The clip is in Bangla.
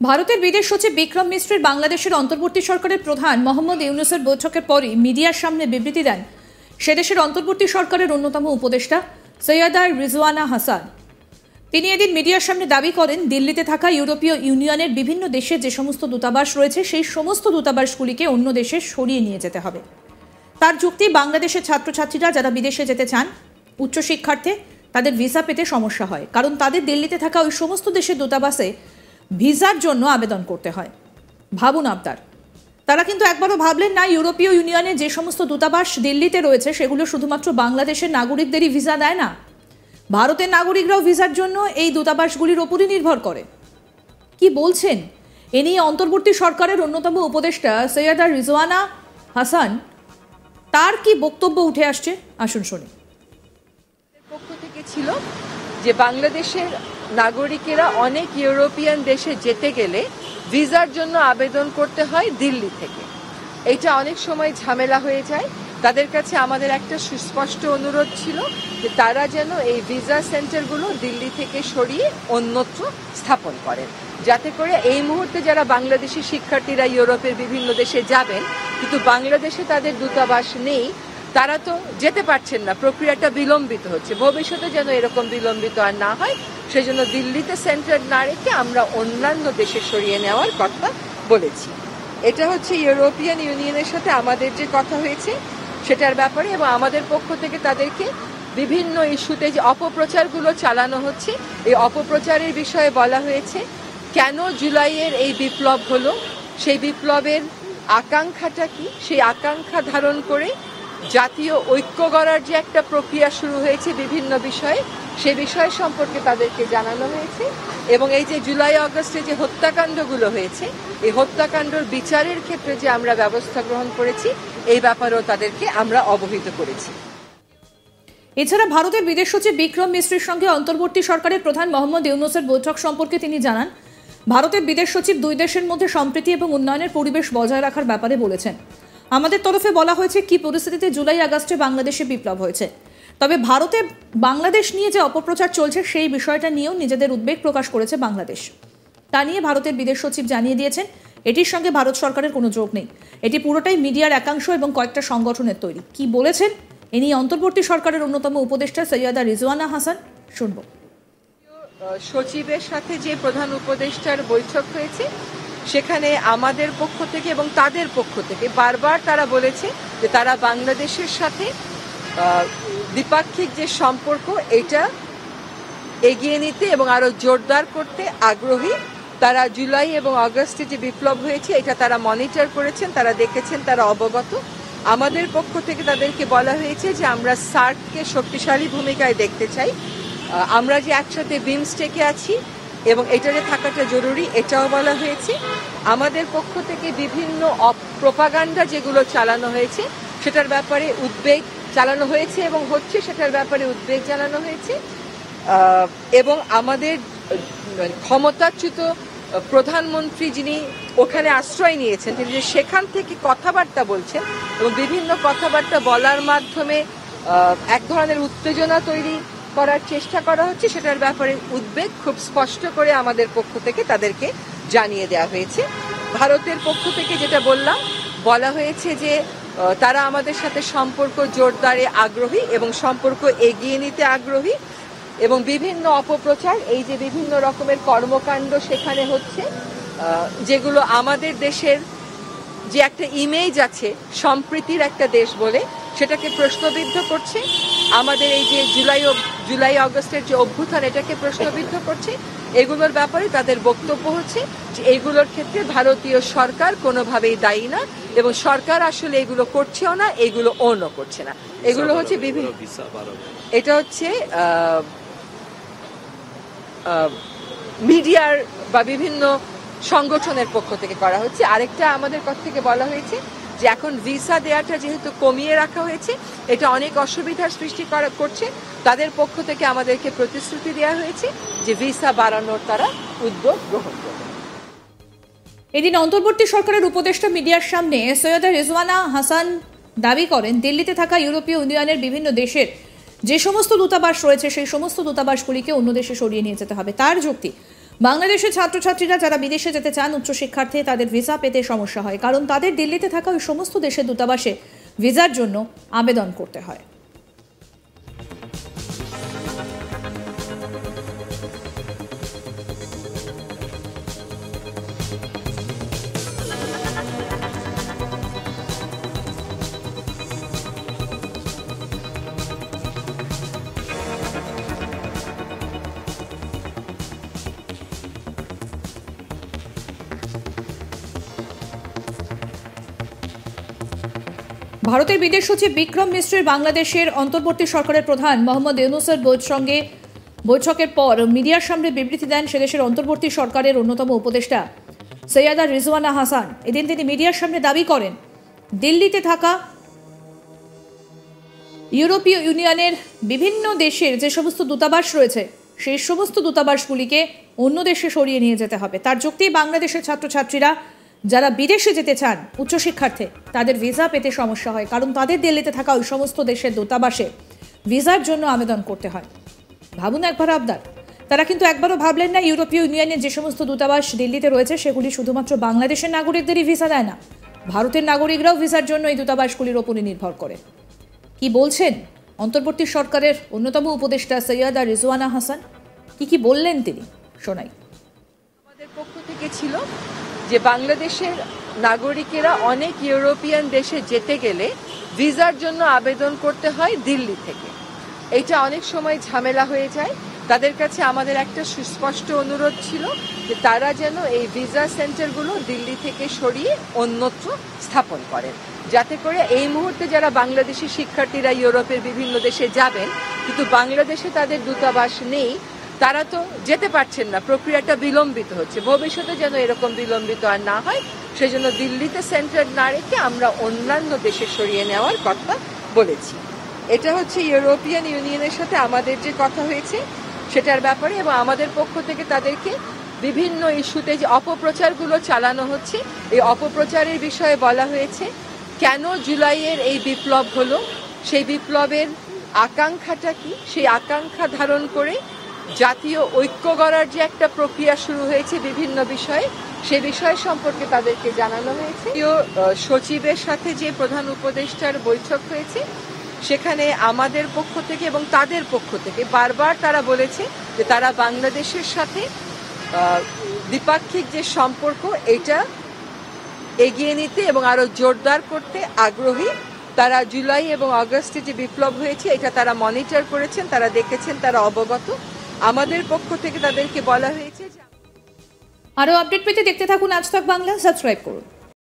ভারতের বিদেশ সচিব বিক্রম মিশ্রের বাংলাদেশের অন্তর্বর্তী সরকারের প্রধান মোহাম্মদ ইউনূসের বৈঠকের পরই মিডিয়ার সামনে বিবৃতি দেন সে দেশের অন্তর্বর্তী সরকারের অন্যতম উপদেষ্টা সৈয়দা রিজওয়ানা হাসান। তিনি এদিন মিডিয়ার সামনে দাবি করেন, দিল্লিতে থাকা ইউরোপীয় ইউনিয়নের বিভিন্ন দেশে যে সমস্ত দূতাবাস রয়েছে সেই সমস্ত দূতাবাসগুলিকে অন্য দেশে সরিয়ে নিয়ে যেতে হবে। তার যুক্তি, বাংলাদেশের ছাত্রছাত্রীরা যারা বিদেশে যেতে চান উচ্চশিক্ষার্থে, তাদের ভিসা পেতে সমস্যা হয়, কারণ তাদের দিল্লিতে থাকা ওই সমস্ত দেশের দূতাবাসে ভিসার জন্য আবেদন করতে হয়। ভাবুন আপনার, তারা কিন্তু একবারও ভাবলেন না ইউরোপীয় ইউনিয়নে যে সমস্ত দূতাবাস দিল্লিতে রয়েছে সেগুলো শুধুমাত্র বাংলাদেশের নাগরিকদেরই ভিসা দেয় না, ভারতের নাগরিকরাও ভিসার জন্য এই দূতাবাসগুলির ওপরই নির্ভর করে। কি বলছেন এ নিয়ে অন্তর্বর্তী সরকারের অন্যতম উপদেষ্টা সৈয়দা রিজওয়ানা হাসান, তার কি বক্তব্য উঠে আসছে আসুন শুনি। পক্ষ থেকে ছিল যে বাংলাদেশের নাগরিকেরা অনেক ইউরোপিয়ান দেশে যেতে গেলে ভিসার জন্য আবেদন করতে হয় দিল্লি থেকে। এটা অনেক সময় ঝামেলা হয়ে যায়। তাদের কাছে আমাদের একটা সুস্পষ্ট অনুরোধ ছিল যে তারা যেন এই ভিসা সেন্টারগুলো দিল্লি থেকে সরিয়ে অন্যত্র স্থাপন করেন, যাতে করে এই মুহূর্তে যারা বাংলাদেশি শিক্ষার্থীরা ইউরোপের বিভিন্ন দেশে যাবেন কিন্তু বাংলাদেশে তাদের দূতাবাস নেই, তারা তো যেতে পারছেন না, প্রক্রিয়াটা বিলম্বিত হচ্ছে। ভবিষ্যতে যেন এরকম বিলম্বিত আর না হয় সেজন্য দিল্লিতে সেন্টার না রেখে আমরা অন্যান্য দেশে সরিয়ে নেওয়ার কথা বলেছি। এটা হচ্ছে ইউরোপিয়ান ইউনিয়নের সাথে আমাদের যে কথা হয়েছে সেটার ব্যাপারে, এবং আমাদের পক্ষ থেকে তাদেরকে বিভিন্ন ইস্যুতে যে অপপ্রচারগুলো চালানো হচ্ছে এই অপপ্রচারের বিষয়ে বলা হয়েছে। কেন জুলাইয়ের এই বিপ্লব হলো, সেই বিপ্লবের আকাঙ্ক্ষাটা কি, সেই আকাঙ্ক্ষা ধারণ করে জাতীয় ঐক্য গড়ার যে একটা প্রক্রিয়া শুরু হয়েছে বিভিন্ন বিষয়ে, সে বিষয় সম্পর্কে তাদেরকে জানানো হয়েছে। এবং এই যে জুলাই আগস্টে যে হত্যাকাণ্ডগুলো হয়েছে এই হত্যাকাণ্ডর বিচারের ক্ষেত্রে যে আমরা ব্যবস্থা গ্রহণ করেছি এই ব্যাপারেও তাদেরকে আমরা অবহিত করেছি। এছাড়া ভারতের বিদেশ সচিব বিক্রম মিশ্রের সঙ্গে অন্তর্বর্তী সরকারের প্রধান মোহাম্মদ ইউনূসের বৈঠক সম্পর্কে তিনি জানান, ভারতের বিদেশ সচিব দুই দেশের মধ্যে সম্প্রীতি এবং উন্নয়নের পরিবেশ বজায় রাখার ব্যাপারে বলেছেন। আমাদের তরফে বলা হয়েছে কি পরিস্থিতিতে জুলাই আগস্টে বাংলাদেশে বিপ্লব হয়েছে, তবে ভারতে বাংলাদেশ নিয়ে যে অপপ্রচার চলছে সেই বিষয়টা নিয়েও নিজেদের উদ্বেগ প্রকাশ করেছে বাংলাদেশ। তা নিয়ে ভারতের বিদেশ সচিব জানিয়ে দিয়েছেন এটির সঙ্গে ভারত সরকারের কোনো যোগ নেই, এটি পুরোটাই মিডিয়ার একাংশ এবং কয়েকটা সংগঠনের তৈরি। কি বলেছেন এ নিয়ে অন্তর্বর্তী সরকারের অন্যতম উপদেষ্টা সৈয়দা রিজওয়ানা হাসান, শুনব। সচিবের সাথে যে প্রধান উপদেষ্টার বৈঠক হয়েছে সেখানে আমাদের পক্ষ থেকে এবং তাদের পক্ষ থেকে বারবার তারা বলেছে যে তারা বাংলাদেশের সাথে দ্বিপাক্ষিক যে সম্পর্ক এটা এগিয়ে নিতে এবং আরো জোরদার করতে আগ্রহী। তারা জুলাই এবং আগস্টে যে বিপ্লব হয়েছে এটা তারা মনিটর করেছেন, তারা দেখেছেন, তারা অবগত। আমাদের পক্ষ থেকে তাদেরকে বলা হয়েছে যে আমরা সার্ককে শক্তিশালী ভূমিকায় দেখতে চাই। আমরা যে একসাথে বিমস্টেকে আছি এবং এটারে থাকাটা জরুরি এটাও বলা হয়েছে। আমাদের পক্ষ থেকে বিভিন্ন প্রোপাগান্ডা যেগুলো চালানো হয়েছে সেটার ব্যাপারে উদ্বেগ চালানো হয়েছে এবং হচ্ছে, সেটার ব্যাপারে উদ্বেগ জানানো হয়েছে। এবং আমাদের ক্ষমতাচ্যুত প্রধানমন্ত্রী যিনি ওখানে আশ্রয় নিয়েছেন তিনি যে সেখান থেকে কথাবার্তা বলছেন এবং বিভিন্ন কথাবার্তা বলার মাধ্যমে এক ধরনের উত্তেজনা তৈরি করার চেষ্টা করা হচ্ছে, সেটার ব্যাপারে উদ্বেগ খুব স্পষ্ট করে আমাদের পক্ষ থেকে তাদেরকে জানিয়ে দেওয়া হয়েছে। ভারতের পক্ষ থেকে যেটা বলা হয়েছে যে তারা আমাদের সাথে সম্পর্ক জোরদারে আগ্রহী এবং সম্পর্ক এগিয়ে নিতে আগ্রহী, এবং বিভিন্ন অপপ্রচার এই যে বিভিন্ন রকমের কর্মকাণ্ড সেখানে হচ্ছে যেগুলো আমাদের দেশের যে একটা ইমেজ আছে সম্প্রীতির একটা দেশ বলে সেটাকে প্রশ্নবিদ্ধ করছে। আমাদের এই যে জুলাই আগস্টের যে অভ্যুত্থান এটাকে প্রশ্নবিদ্ধ করছে। এগুলোর ব্যাপারে তাদের বক্তব্য হচ্ছে যে এগুলোর ক্ষেত্রে ভারতীয় সরকার কোনোভাবেই দায়ী না এবং সরকার আসলে এগুলো করছেও না, এগুলো অনও করছে না। এগুলো হচ্ছে বিভিন্ন, এটা হচ্ছে মিডিয়ার বা বিভিন্ন সংগঠনের পক্ষ থেকে করা হচ্ছে। আরেকটা আমাদের পক্ষ থেকে বলা হয়েছে যে এখন ভিসা দেওয়াটা যেহেতু কমিয়ে রাখা হয়েছে এটা অনেক অসুবিধার সৃষ্টি করছে, তাদের পক্ষ থেকে আমাদেরকে প্রতিশ্রুতি দেওয়া হয়েছে যে ভিসা বাড়ানোর তারা উদ্যোগ গ্রহণ করবে। এদিন অন্তর্বর্তী সরকারের উপদেষ্টা মিডিয়ার সামনে সৈয়দা রিজওয়ানা হাসান দাবি করেন, দিল্লিতে থাকা ইউরোপীয় ইউনিয়নের বিভিন্ন দেশের যে সমস্ত দূতাবাস রয়েছে সেই সমস্ত দূতাবাসগুলিকে অন্য দেশে সরিয়ে নিয়ে যেতে হবে। তার যুক্তি, বাংলাদেশের ছাত্রছাত্রীরা যারা বিদেশে যেতে চান উচ্চশিক্ষার্থে তাদের ভিসা পেতে সমস্যা হয়, কারণ তাদের দিল্লিতে থাকা ওই সমস্ত দেশের দূতাবাসে ভিসার জন্য আবেদন করতে হয়। ভারতের বিদেশ সচিব বিক্রম মিশ্রের বাংলাদেশের অন্তর্বর্তী সরকারের প্রধান মোহাম্মদ ইউনূসের সঙ্গে বৈঠকের পর মিডিয়ার সামনে বিবৃতি দেন সেদেশের অন্তর্বর্তী সরকারের অন্যতম উপদেষ্টা সৈয়দা রিজওয়ানা হাসান। এদিন তিনি মিডিয়ার সামনে দাবি করেন, দিল্লিতে থাকা ইউরোপীয় ইউনিয়নের বিভিন্ন দেশের যে সমস্ত দূতাবাস রয়েছে সেই সমস্ত দূতাবাসগুলিকে অন্য দেশে সরিয়ে নিয়ে যেতে হবে। তার যুক্তি, বাংলাদেশের ছাত্রছাত্রীরা যারা বিদেশে যেতে চান উচ্চশিক্ষার্থে তাদের ভিসা পেতে সমস্যা হয়, কারণ তাদের দিল্লিতে থাকা ওই সমস্ত দেশের দূতাবাসে ভিসার জন্য আবেদন করতে হয়। ভাবুন একবার আবদার, তারা কিন্তু একবারও ভাবলেন না ইউরোপীয় ইউনিয়নের যে সমস্ত দূতাবাস দিল্লিতে রয়েছে সেগুলি শুধুমাত্র বাংলাদেশের নাগরিকদেরই ভিসা দেয় না, ভারতের নাগরিকরাও ভিসার জন্য এই দূতাবাসগুলির ওপরই নির্ভর করে। কি বলছেন অন্তর্বর্তী সরকারের অন্যতম উপদেষ্টা সৈয়দা রিজওয়ানা হাসান, কি বললেন তিনি, শোনাই। আমাদের পক্ষ থেকে ছিল যে বাংলাদেশের নাগরিকেরা অনেক ইউরোপিয়ান দেশে যেতে গেলে ভিসার জন্য আবেদন করতে হয় দিল্লি থেকে। এটা অনেক সময় ঝামেলা হয়ে যায়। তাদের কাছে আমাদের একটা সুস্পষ্ট অনুরোধ ছিল যে তারা যেন এই ভিসা সেন্টারগুলো দিল্লি থেকে সরিয়ে অন্যত্র স্থাপন করেন, যাতে করে এই মুহূর্তে যারা বাংলাদেশি শিক্ষার্থীরা ইউরোপের বিভিন্ন দেশে যাবেন কিন্তু বাংলাদেশে তাদের দূতাবাস নেই, তারা তো যেতে পারছেন না, প্রক্রিয়াটা বিলম্বিত হচ্ছে। ভবিষ্যতে যেন এরকম বিলম্বিত আর না হয় সেজন্য দিল্লিতে সেন্টার না রেখে আমরা অন্যান্য দেশে সরিয়ে নেওয়ার কথা বলেছি। এটা হচ্ছে ইউরোপিয়ান ইউনিয়নের সাথে আমাদের যে কথা হয়েছে সেটার ব্যাপারে, এবং আমাদের পক্ষ থেকে তাদেরকে বিভিন্ন ইস্যুতে যে অপপ্রচারগুলো চালানো হচ্ছে এই অপপ্রচারের বিষয়ে বলা হয়েছে। কেন জুলাইয়ের এই বিপ্লব হলো, সেই বিপ্লবের আকাঙ্ক্ষাটা কি, সেই আকাঙ্ক্ষা ধারণ করে জাতীয় ঐক্য গড়ার যে একটা প্রক্রিয়া শুরু হয়েছে বিভিন্ন বিষয়ে, সে বিষয় সম্পর্কে তাদেরকে জানানো হয়েছে। সচিবের সাথে যে প্রধান উপদেষ্টার বৈঠক হয়েছে সেখানে আমাদের পক্ষ থেকে এবং তাদের পক্ষ থেকে বারবার তারা বলেছে যে তারা বাংলাদেশের সাথে দ্বিপাক্ষিক যে সম্পর্ক এটা এগিয়ে নিতে এবং আরো জোরদার করতে আগ্রহী। তারা জুলাই এবং আগস্টে যে বিপ্লব হয়েছে এটা তারা মনিটর করেছেন, তারা দেখেছেন, তারা অবগত। আমাদের পক্ষ থেকে তাদেরকে বলা হয়েছে। আরো আপডেট পেতে দেখতে থাকুন আজ তাক বাংলা, সাবস্ক্রাইব করুন।